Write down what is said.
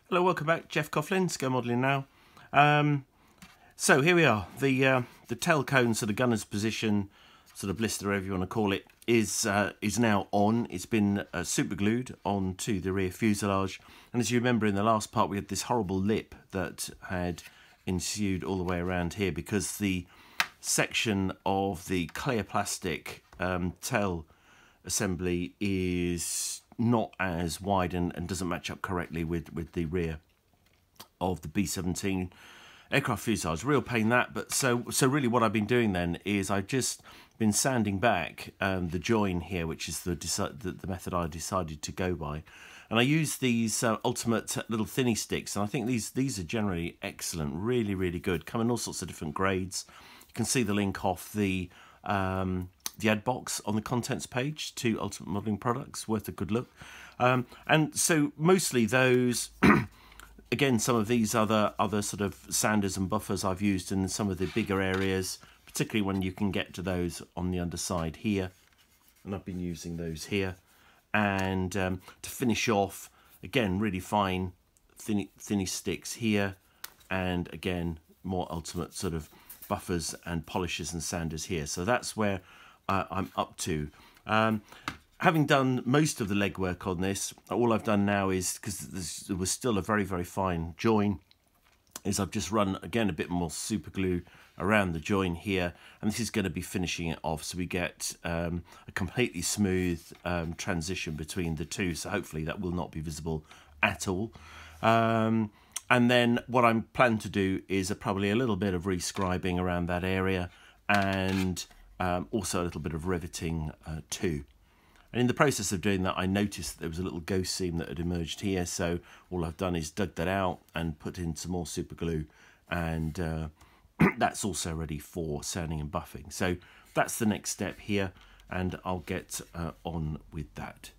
Hello, welcome back. Geoff Coughlin, Scale Modelling Now. So here we are. The tail cone, sort of gunner's position, sort of blister, whatever you want to call it, is now on. It's been super glued onto the rear fuselage. And as you remember in the last part, we had this horrible lip that had ensued all the way around here because the section of the clear plastic tail assembly is not as wide and doesn't match up correctly with the rear of the B-17 aircraft fuselage. Real pain that, but so really what I've been doing then is I've just been sanding back the join here, which is the method I decided to go by, and I use these ultimate little thinny sticks, and I think these are generally excellent, really good, come in all sorts of different grades. You can see the link off the ad box on the contents page to Ultimate Modelling products, worth a good look. And so mostly those, again, some of these other sort of sanders and buffers I've used in some of the bigger areas, particularly when you can get to those on the underside here. And I've been using those here. And to finish off, again, really fine thinny sticks here. And again, more ultimate sort of buffers and polishes and sanders here. So that's where I'm up to. Having done most of the legwork on this, all I've done now is, because there was still a very fine join, is I've just run again a bit more super glue around the join here, and this is going to be finishing it off so we get a completely smooth transition between the two. So hopefully that will not be visible at all. And then what I'm planning to do is probably a little bit of rescribing around that area, and also a little bit of riveting too. And in the process of doing that, I noticed that there was a little ghost seam that had emerged here, so all I've done is dug that out and put in some more super glue, and that's also ready for sanding and buffing. So that's the next step here, and I'll get on with that.